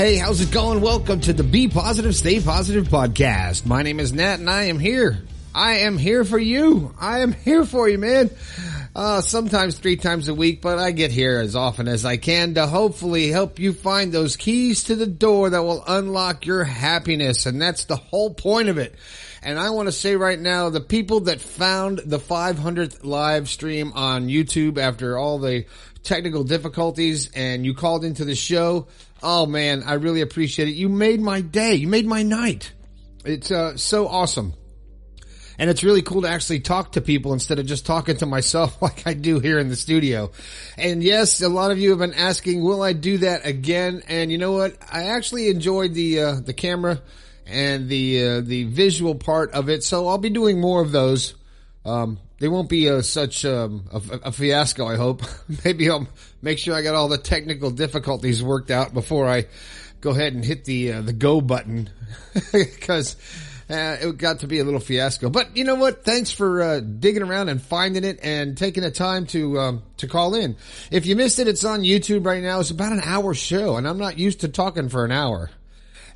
Hey, how's it going? Welcome to the Be Positive, Stay Positive podcast. My name is Nat and I am here. I am here for you. I am here for you, man. Sometimes 3 times a week, but I get here as often as I can to hopefully help you find those keys to the door that will unlock your happiness. And that's the whole point of it. And I want to say right now, the people that found the 500th live stream on YouTube after all the technical difficulties and you called into the show, oh man, I really appreciate it. You made my day. You made my night. It's so awesome. And it's really cool to actually talk to people instead of just talking to myself like I do here in the studio. And yes, a lot of you have been asking, will I do that again? And you know what? I actually enjoyed the camera and the visual part of it. So I'll be doing more of those. They won't be such a fiasco, I hope. Maybe I'll make sure I got all the technical difficulties worked out before I go ahead and hit the go button because it got to be a little fiasco. But you know what? Thanks for digging around and finding it and taking the time to call in. If you missed it, it's on YouTube right now. It's about an hour show, and I'm not used to talking for an hour.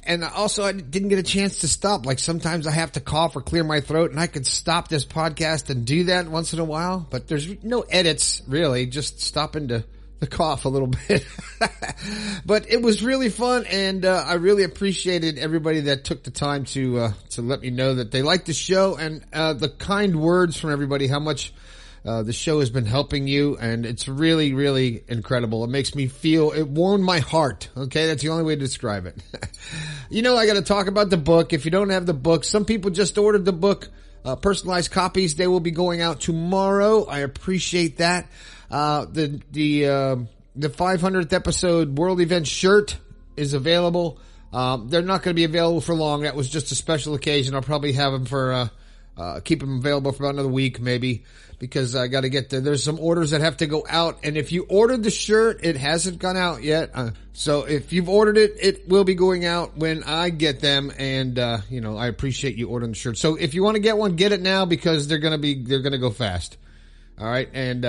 And also, I didn't get a chance to stop. Like sometimes I have to cough or clear my throat, and I could stop this podcast and do that once in a while. But there's no edits, really, just stopping to cough a little bit. But it was really fun, and I really appreciated everybody that took the time to let me know that they liked the show and the kind words from everybody, how much the show has been helping you, and it's really, really incredible. It makes me feel, it warmed my heart. Okay, that's the only way to describe it. You know, I got to talk about the book. If you don't have the book, some people just ordered the book, personalized copies. They will be going out tomorrow. I appreciate that. The 500th episode world event shirt is available. They're not going to be available for long. That was just a special occasion. I'll probably have them for, keep them available for about another week maybe, because I got to get there's some orders that have to go out. And if you ordered the shirt, it hasn't gone out yet. So if you've ordered it, it will be going out when I get them. And, you know, I appreciate you ordering the shirt. So if you want to get one, get it now because they're going to go fast. All right. And,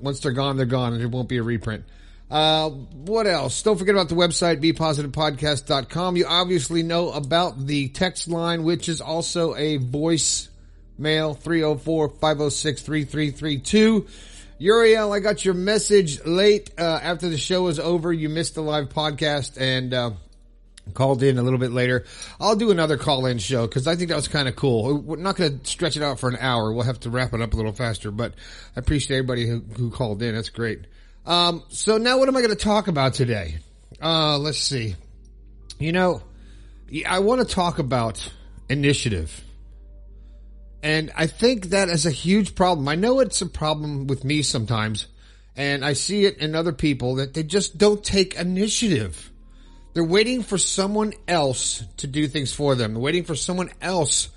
once they're gone, and there won't be a reprint. What else? Don't forget about the website, bepositivepodcast.com. You obviously know about the text line, which is also a voice mail, 304-506-3332. Uriel, I got your message late, after the show was over. You missed the live podcast and, called in a little bit later. I'll do another call-in show because I think that was kind of cool. We're not going to stretch it out for an hour. We'll have to wrap it up a little faster, but I appreciate everybody who called in. That's great. So now what am I going to talk about today? Let's see. You know, I want to talk about initiative. And I think that is a huge problem. I know it's a problem with me sometimes, and I see it in other people that they just don't take initiative. They're waiting for someone else to do things for them. They're waiting for someone else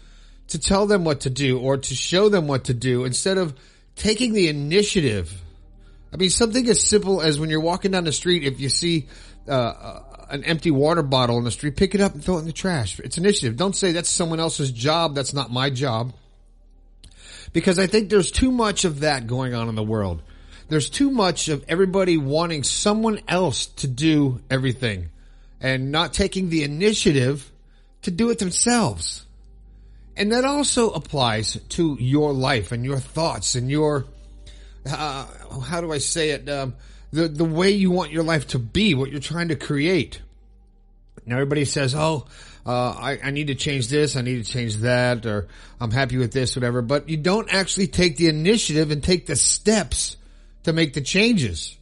to tell them what to do or to show them what to do instead of taking the initiative. I mean, something as simple as when you're walking down the street, if you see an empty water bottle in the street, pick it up and throw it in the trash. It's initiative. Don't say that's someone else's job. That's not my job. Because I think there's too much of that going on in the world. There's too much of everybody wanting someone else to do everything and not taking the initiative to do it themselves. And that also applies to your life and your thoughts and your, how do I say it? The way you want your life to be, what you're trying to create. Now everybody says, I need to change this, I need to change that, or I'm happy with this, whatever. But you don't actually take the initiative and take the steps to make the changes.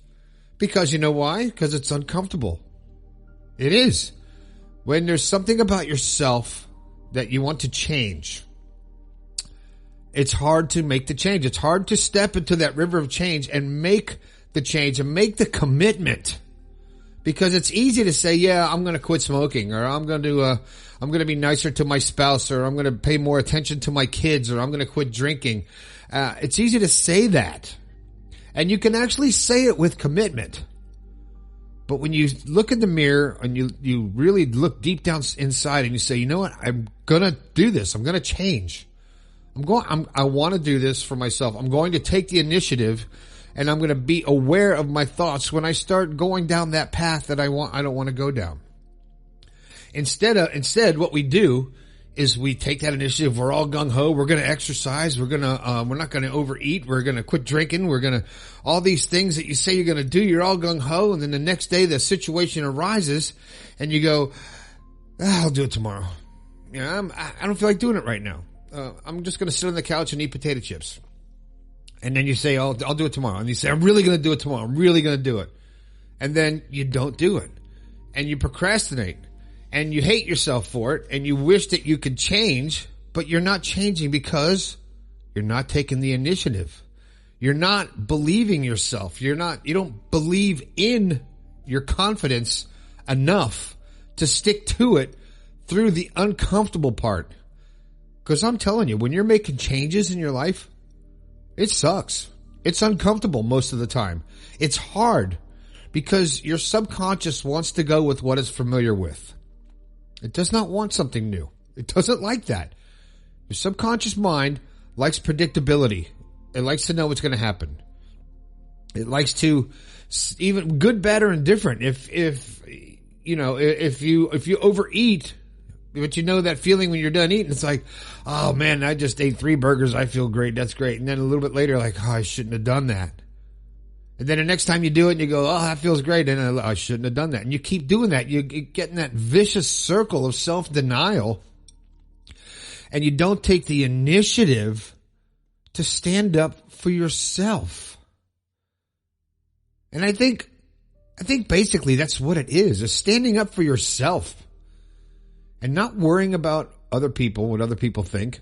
Because you know why? Because it's uncomfortable. It is. When there's something about yourself that you want to change, it's hard to make the change. It's hard to step into that river of change and make the change and make the commitment. Because it's easy to say, yeah, I'm going to quit smoking, or I'm going to be nicer to my spouse, or I'm going to pay more attention to my kids, or I'm going to quit drinking. It's easy to say that. And you can actually say it with commitment. But when you look in the mirror and you really look deep down inside and you say, you know what, I'm going to do this. I'm going to change. I want to do this for myself. I'm going to take the initiative, and I'm going to be aware of my thoughts when I start going down that path that I don't want to go down. Instead, what we do is we take that initiative. We're all gung ho. We're going to exercise. We're not going to overeat. We're going to quit drinking. All these things that you say you're going to do, you're all gung ho. And then the next day the situation arises and you go, I'll do it tomorrow. I don't feel like doing it right now. I'm just going to sit on the couch and eat potato chips. And then you say, I'll do it tomorrow. And you say, I'm really going to do it tomorrow. I'm really going to do it. And then you don't do it. And you procrastinate. And you hate yourself for it. And you wish that you could change. But you're not changing because you're not taking the initiative. You're not believing yourself. You don't believe in your confidence enough to stick to it through the uncomfortable part. Because I'm telling you, when you're making changes in your life, it sucks. It's uncomfortable most of the time. It's hard because your subconscious wants to go with what it's familiar with. It does not want something new. It doesn't like that. Your subconscious mind likes predictability. It likes to know what's going to happen. It likes to, even good, bad, or indifferent. If you overeat, but you know that feeling when you're done eating, it's like, oh man, I just ate 3 burgers. I feel great. That's great. And then a little bit later, like, oh, I shouldn't have done that. And then the next time you do it and you go, oh, that feels great. And I shouldn't have done that. And you keep doing that. You get in that vicious circle of self-denial and you don't take the initiative to stand up for yourself. And I think basically that's what it is standing up for yourself. And not worrying about other people, what other people think,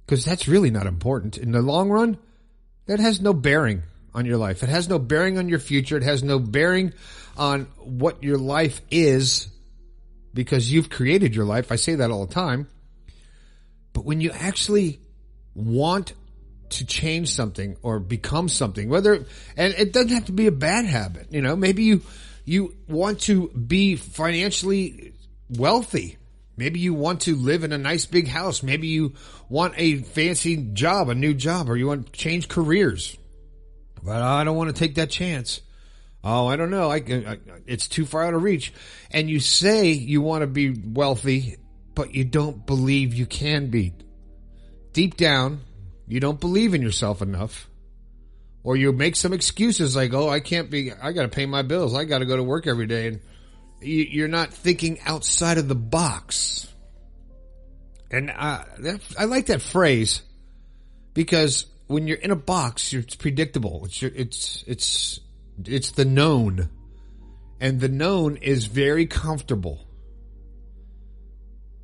because that's really not important. In the long run, that has no bearing on your life. It has no bearing on your future. It has no bearing on what your life is, because you've created your life. I say that all the time. But when you actually want to change something or become something, and it doesn't have to be a bad habit. Maybe you want to be financially wealthy. Maybe you want to live in a nice big house. Maybe you want a fancy job, a new job, or you want to change careers. But I don't want to take that chance. Oh, I don't know. It's too far out of reach. And you say you want to be wealthy, but you don't believe you can be. Deep down, you don't believe in yourself enough. Or you make some excuses like, oh, I can't be, I got to pay my bills. I got to go to work every day. And you're not thinking outside of the box. And I like that phrase because when you're in a box, it's predictable. It's the known. And the known is very comfortable.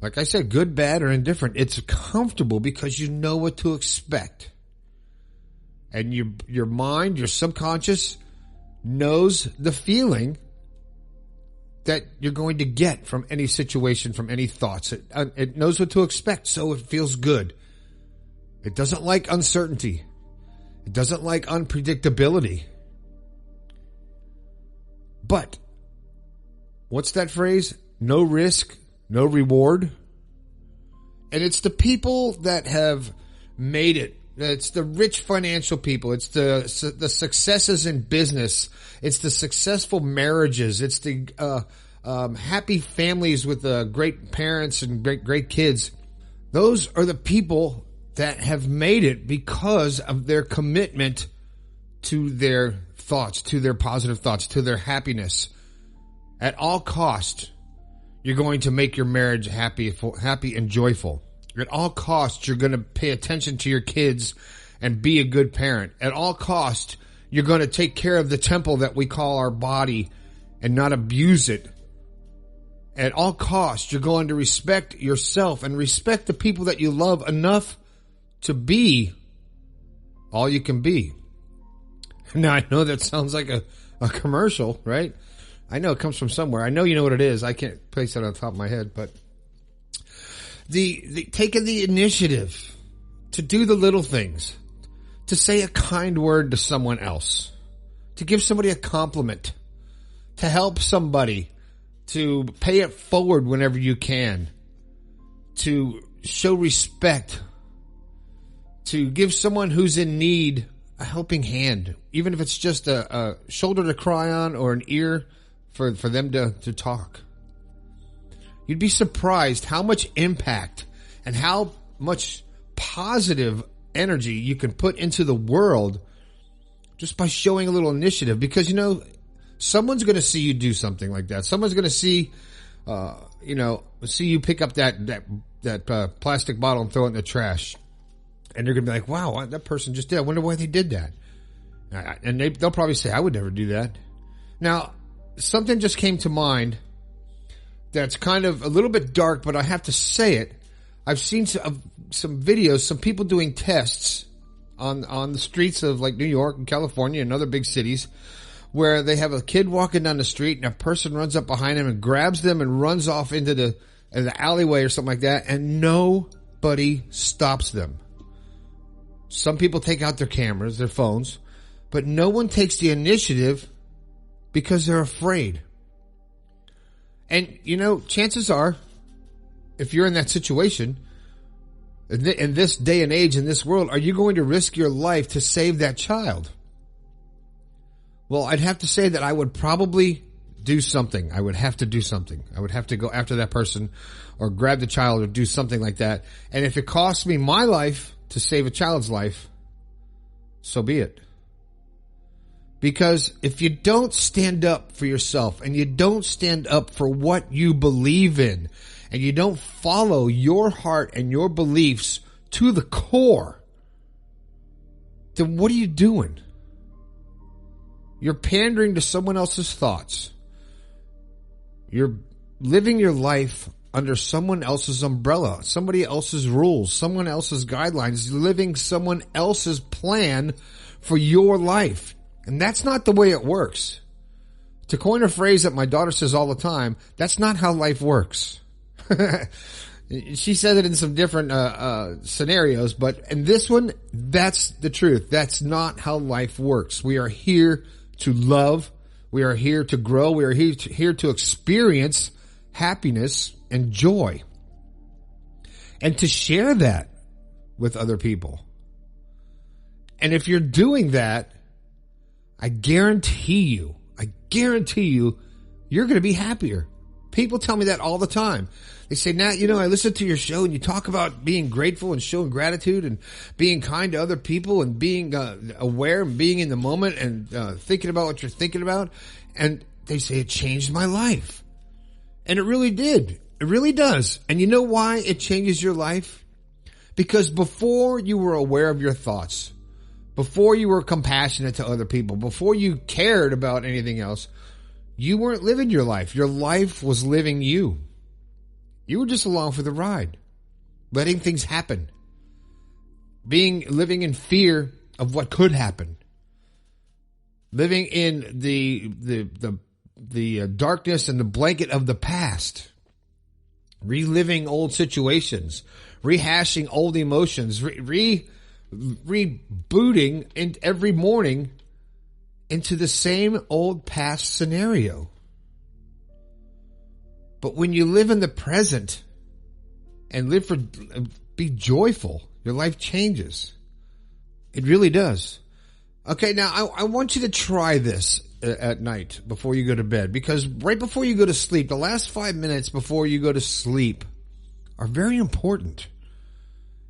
Like I said, good, bad, or indifferent. It's comfortable because you know what to expect. And your mind, your subconscious knows the feeling that you're going to get from any situation, from any thoughts. It knows what to expect, so it feels good. It doesn't like uncertainty. It doesn't like unpredictability. But what's that phrase? No risk, no reward. And it's the people that have made it. It's the rich financial people. It's the successes in business. It's the successful marriages. It's the happy families with great parents and great kids. Those are the people that have made it because of their commitment to their thoughts, to their positive thoughts, to their happiness. At all cost, you're going to make your marriage happy and joyful. At all costs, you're going to pay attention to your kids and be a good parent. At all costs, you're going to take care of the temple that we call our body and not abuse it. At all costs, you're going to respect yourself and respect the people that you love enough to be all you can be. Now, I know that sounds like a commercial, right? I know it comes from somewhere. I know you know what it is. I can't place it on top of my head, but the taking the initiative to do the little things, to say a kind word to someone else, to give somebody a compliment, to help somebody, to pay it forward whenever you can, to show respect, to give someone who's in need a helping hand, even if it's just a shoulder to cry on or an ear for them to talk. You'd be surprised how much impact and how much positive energy you can put into the world just by showing a little initiative. Because, someone's going to see you do something like that. Someone's going to see, see you pick up that plastic bottle and throw it in the trash. And they're going to be like, wow, that person just did. I wonder why they did that. And they'll probably say, I would never do that. Now, something just came to mind that's kind of a little bit dark, but I have to say it. I've seen some videos, some people doing tests on the streets of like New York and California and other big cities, where they have a kid walking down the street and a person runs up behind him and grabs them and runs off into the alleyway or something like that, and nobody stops them. Some people take out their cameras, their phones, but no one takes the initiative because they're afraid. And, chances are, if you're in that situation, in this day and age, in this world, are you going to risk your life to save that child? Well, I'd have to say that I would probably do something. I would have to do something. I would have to go after that person or grab the child or do something like that. And if it costs me my life to save a child's life, so be it. Because if you don't stand up for yourself and you don't stand up for what you believe in and you don't follow your heart and your beliefs to the core, then what are you doing? You're pandering to someone else's thoughts. You're living your life under someone else's umbrella, somebody else's rules, someone else's guidelines, living someone else's plan for your life. And that's not the way it works. To coin a phrase that my daughter says all the time, that's not how life works. She said it in some different scenarios, but in this one, that's the truth. That's not how life works. We are here to love. We are here to grow. We are here to experience happiness and joy, and to share that with other people. And if you're doing that, I guarantee you, you're going to be happier. People tell me that all the time. They say, Nat, I listen to your show and you talk about being grateful and showing gratitude and being kind to other people and being aware and being in the moment and thinking about what you're thinking about. And they say it changed my life. And it really did. It really does. And you know why it changes your life? Because before you were aware of your thoughts, before you were compassionate to other people, before you cared about anything else, you weren't living your life. Your life was living you. You were just along for the ride, letting things happen, living in fear of what could happen, living in the darkness and the blanket of the past, reliving old situations, rehashing old emotions, rebooting every morning into the same old past scenario. But when you live in the present and be joyful, your life changes. It really does. Okay, now I want you to try this at night before you go to bed, because right before you go to sleep, the last 5 minutes before you go to sleep are very important.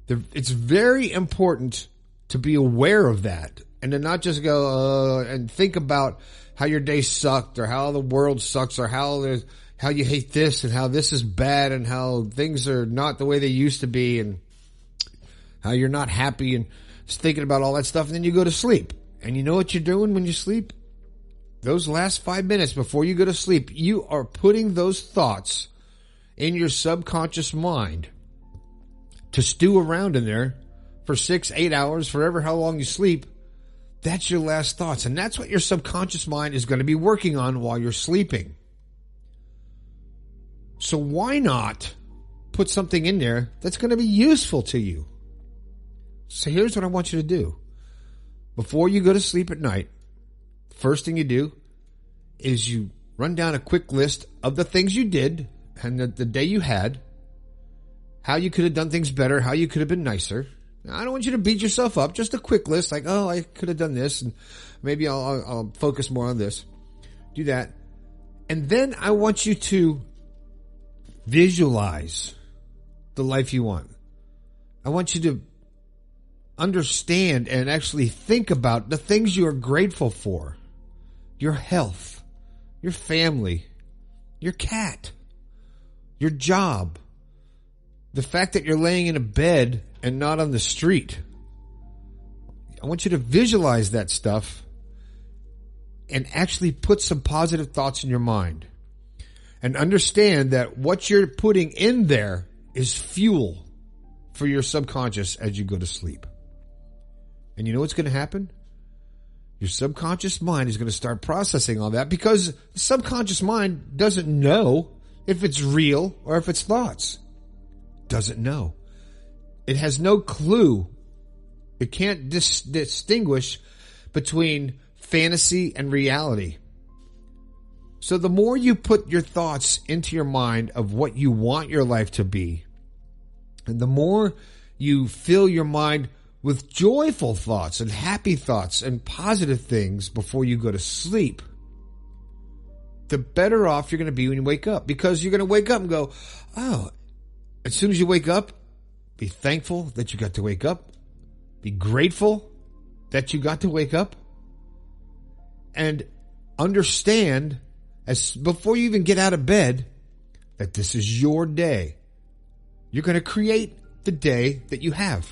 It's very important to be aware of that and to not just go and think about how your day sucked or how the world sucks or how you hate this and how this is bad and how things are not the way they used to be and how you're not happy and just thinking about all that stuff, and then you go to sleep. And you know what you're doing when you sleep? Those last 5 minutes before you go to sleep, you are putting those thoughts in your subconscious mind to stew around in there for 6-8 hours, forever how long you sleep. That's your last thoughts. And that's what your subconscious mind is going to be working on while you're sleeping. So why not put something in there that's going to be useful to you? So here's what I want you to do. Before you go to sleep at night, first thing you do is you run down a quick list of the things you did and the day you had, how you could have done things better, how you could have been nicer. Now, I don't want you to beat yourself up, just a quick list like, oh, I could have done this and maybe I'll focus more on this. Do that. And then I want you to visualize the life you want. I want you to understand and actually think about the things you are grateful for. Your health, your family, your cat, your job, the fact that you're laying in a bed and not on the street. I want you to visualize that stuff and actually put some positive thoughts in your mind. And understand that what you're putting in there is fuel for your subconscious as you go to sleep. And you know what's going to happen? Your subconscious mind is going to start processing all that, because the subconscious mind doesn't know if it's real or if it's thoughts. Doesn't know. It has no clue. It can't distinguish between fantasy and reality. So the more you put your thoughts into your mind of what you want your life to be, and the more you fill your mind with joyful thoughts and happy thoughts and positive things before you go to sleep, the better off you're going to be when you wake up. Because you're going to wake up and go, oh, as soon as you wake up, be thankful that you got to wake up. Be grateful that you got to wake up. And understand, as before you even get out of bed, that this is your day. You're going to create the day that you have.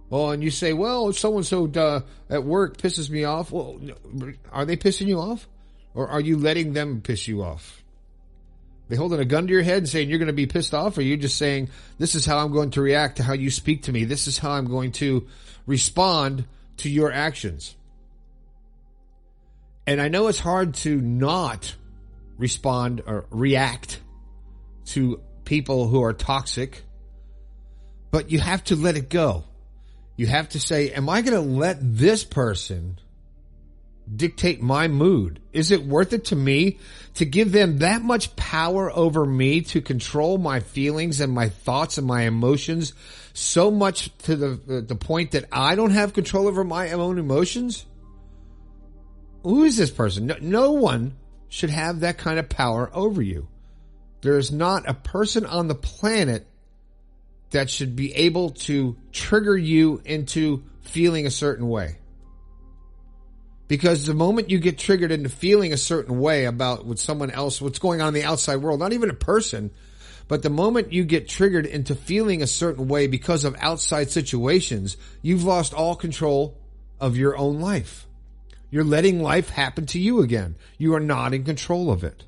Well, and you say, well, so-and-so at work pisses me off. Well, are they pissing you off? Or are you letting them piss you off? They holding a gun to your head and saying you're going to be pissed off? Or are you just saying, this is how I'm going to react to how you speak to me. This is how I'm going to respond to your actions. And I know it's hard to not respond or react to people who are toxic, but you have to let it go. You have to say, am I going to let this person dictate my mood? Is it worth it to me to give them that much power over me to control my feelings and my thoughts and my emotions so much to the point that I don't have control over my own emotions? Who is this person? No one should have that kind of power over you. There is not a person on the planet that should be able to trigger you into feeling a certain way. Because the moment you get triggered into feeling a certain way about what someone else, what's going on in the outside world, not even a person, but the moment you get triggered into feeling a certain way because of outside situations, you've lost all control of your own life. You're letting life happen to you again. You are not in control of it.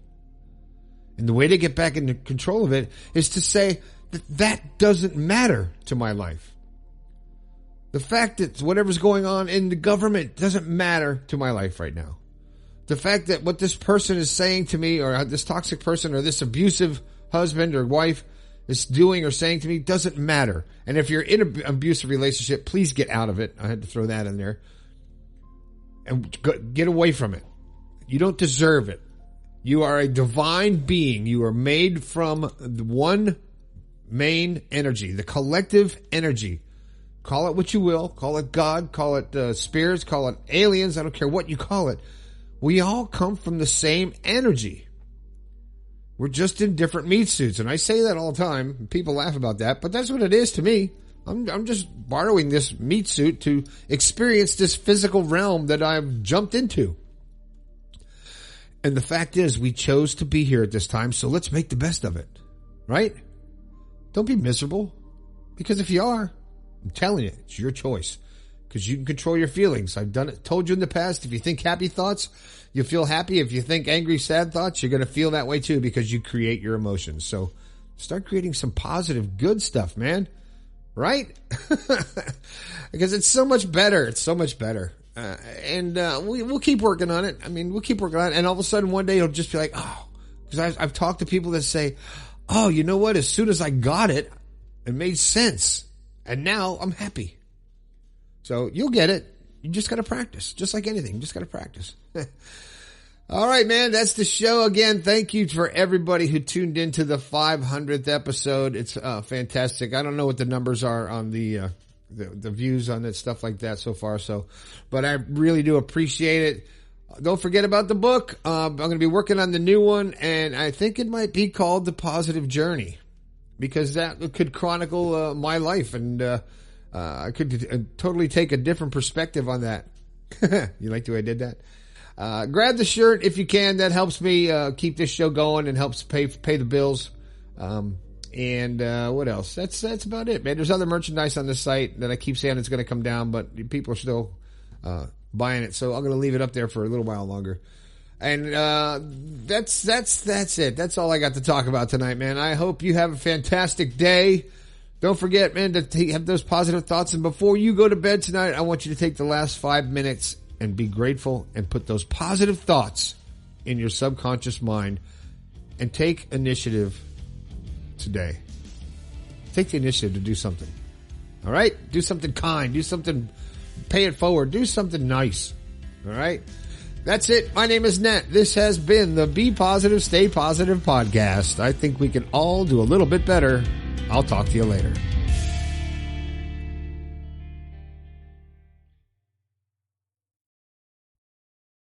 And the way to get back into control of it is to say that doesn't matter to my life. The fact that whatever's going on in the government doesn't matter to my life right now. The fact that what this person is saying to me, or this toxic person, or this abusive husband or wife is doing or saying to me doesn't matter. And if you're in an abusive relationship, please get out of it. I had to throw that in there. And get away from it. You don't deserve it. You are a divine being. You are made from one main energy, the collective energy. Call it what you will. Call it God. Call it spirits. Call it aliens. I don't care what you call it. We all come from the same energy. We're just in different meat suits. And I say that all the time. People laugh about that, but that's what it is to me. I'm just borrowing this meat suit to experience this physical realm that I've jumped into. And the fact is, we chose to be here at this time, so let's make the best of it. Right? Don't be miserable. Because if you are, I'm telling you, it's your choice. Because you can control your feelings. I've told you in the past, if you think happy thoughts, you'll feel happy. If you think angry, sad thoughts, you're going to feel that way too, because you create your emotions. So start creating some positive, good stuff, man. Right? Because it's so much better. It's so much better. We'll keep working on it. I mean, we'll keep working on it. And all of a sudden one day it'll just be like, oh, because I've talked to people that say, oh, you know what? As soon as I got it, it made sense. And now I'm happy. So you'll get it. You just got to practice. Just like anything. You just got to practice. All right, man. That's the show again. Thank you for everybody who tuned into the 500th episode. It's fantastic. I don't know what the numbers are on the views on it, stuff like that so far. So, but I really do appreciate it. Don't forget about the book. I'm going to be working on the new one, and I think it might be called The Positive Journey, because that could chronicle my life, and I could totally take a different perspective on that. You like the way I did that? Grab the shirt if you can. That helps me keep this show going and helps pay the bills. And what else? That's about it, man. There's other merchandise on the site that I keep saying it's going to come down, but people are still buying it, so I'm going to leave it up there for a little while longer. And that's it. That's all I got to talk about tonight, man. I hope you have a fantastic day. Don't forget, man, to have those positive thoughts. And before you go to bed tonight, I want you to take the last 5 minutes and be grateful and put those positive thoughts in your subconscious mind and take initiative today. Take the initiative to do something. All right? Do something kind. Do something, pay it forward. Do something nice. All right? That's it. My name is Nat. This has been the Be Positive, Stay Positive podcast. I think we can all do a little bit better. I'll talk to you later.